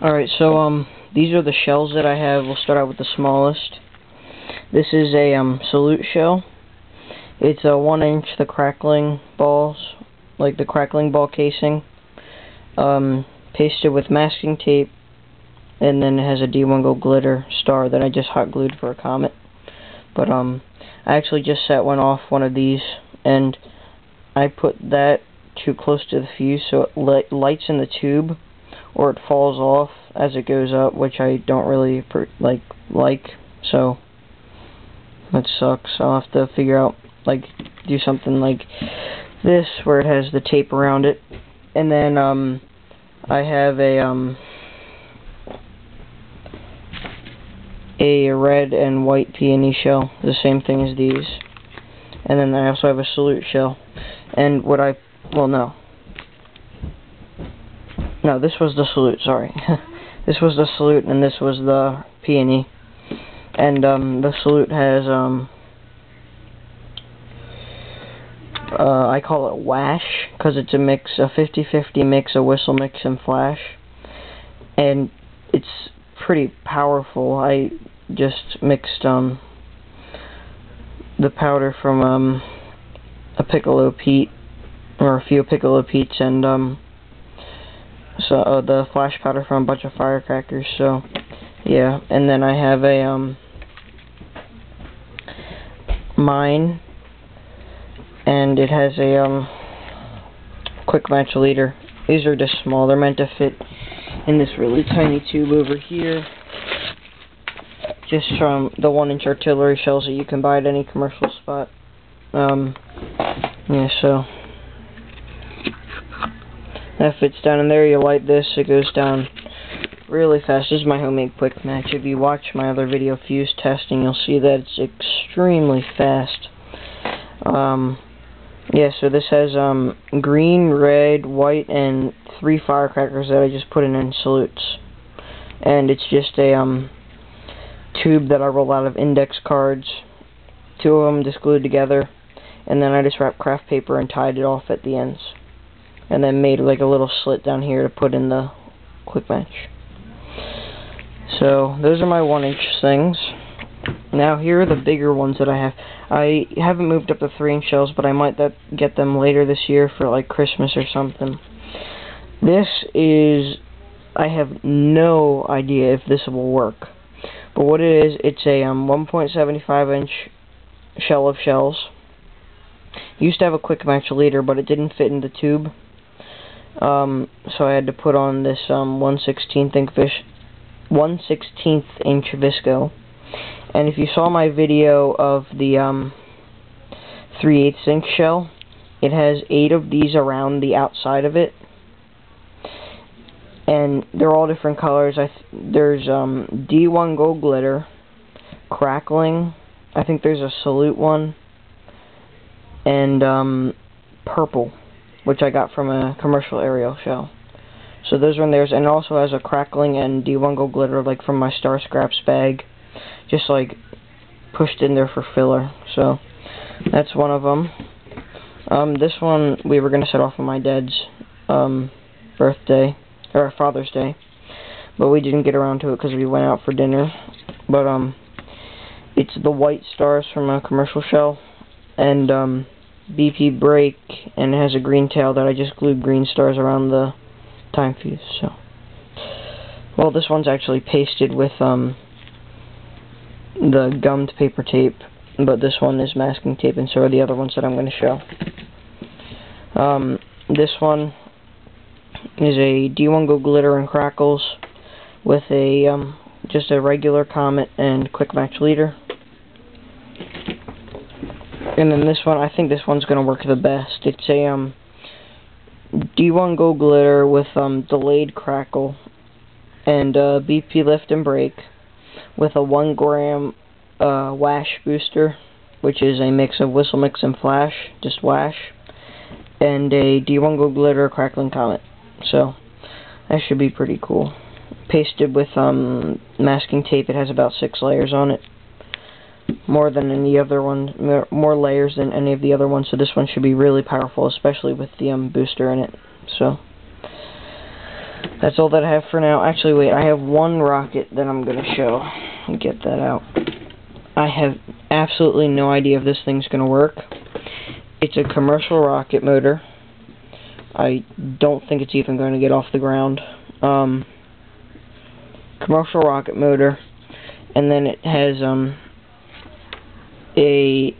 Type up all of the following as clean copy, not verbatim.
Alright, so these are the shells that I have. We'll start out with the smallest. This is a salute shell. It's a 1 inch, the crackling balls, like the crackling ball casing, pasted with masking tape, and then it has a D1 Gold glitter star that I just hot glued for a comet. But I actually just set one of these, and I put that too close to the fuse so it lights in the tube, or it falls off as it goes up, which I don't really like, so that sucks. I'll have to figure out, do something like this where it has the tape around it. And then I have a red and white peony shell, the same thing as these. And then I also have a salute shell. And no, this was the salute, sorry. This was the salute, and this was the peony. And the salute has, I call it wash, because it's a 50-50 mix of whistle mix and flash. And it's pretty powerful. I just mixed the powder from a Piccolo Pete, or a few Piccolo Petes, and the flash powder from a bunch of firecrackers. So yeah, and then I have a mine, and it has a quick match leader. These are just small. They're meant to fit in this really tiny tube over here, just from the 1 inch artillery shells that you can buy at any commercial spot. Yeah, so that fits down in there. You light this, it goes down really fast. This is my homemade quick match. If you watch my other video, fuse testing, you'll see that it's extremely fast. Yeah, so this has green, red, white, and 3 firecrackers that I just put in salutes. And it's just a tube that I roll out of index cards, 2 of them just glued together, and then I just wrapped craft paper and tied it off at the ends, and then made like a little slit down here to put in the quick match. So those are my 1 inch things. Now here are the bigger ones that I have. I haven't moved up the 3 inch shells, but I might get them later this year for like Christmas or something. This is, I have no idea if this will work, but what it is, it's a 1.75 inch shell of shells. Used to have a quick match leader, but it didn't fit in the tube. So I had to put on this 1/16 inch Visco. And if you saw my video of the 3/8 inch shell, it has 8 of these around the outside of it, and they're all different colors. There's D1 Gold glitter, crackling, I think there's a salute one, and purple, which I got from a commercial aerial shell. So those are in theirs, and it also has a crackling and D1 Gold glitter, like from my Star Scraps bag, just like pushed in there for filler. So that's one of them. This one we were gonna set off on my dad's birthday, or Father's Day, but we didn't get around to it because we went out for dinner. But it's the white stars from a commercial shell, and BP brake, and it has a green tail that I just glued green stars around the time fuse. So, well, this one's actually pasted with the gummed paper tape, but this one is masking tape, and so are the other ones that I'm going to show. This one is a D1 Gold glitter and crackles with a just a regular comet and quick match leader. And then this one, I think this one's going to work the best. It's a D1 Gold glitter with delayed crackle and BP lift and brake with a 1 gram wash booster, which is a mix of whistle mix and flash, just wash, and a D1 Gold glitter crackling comet. So that should be pretty cool. Pasted with masking tape. It has about 6 layers on it. More than any other one, more layers than any of the other ones, so this one should be really powerful, especially with the booster in it. So That's all that I have for now. Actually, wait, I have one rocket that I'm going to show. Get that out. I have absolutely no idea if this thing's going to work. It's a commercial rocket motor. I don't think it's even going to get off the ground. Commercial rocket motor. And then it has a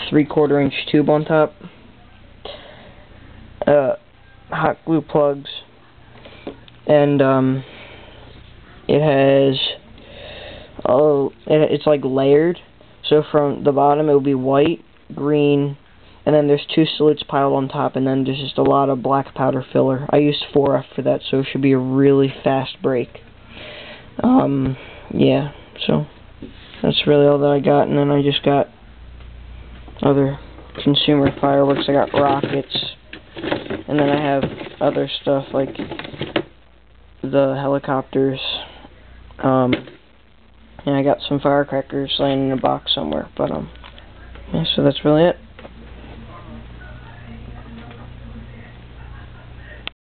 3/4 inch tube on top. Hot glue plugs. And it has it's like layered, so from the bottom it will be white, green, and then there's 2 slits piled on top, and then there's just a lot of black powder filler. I used 4F for that, so it should be a really fast break. Yeah, so that's really all that I got, and then I just got other consumer fireworks. I got rockets, and then I have other stuff like the helicopters, and I got some firecrackers laying in a box somewhere, but, yeah, so that's really it.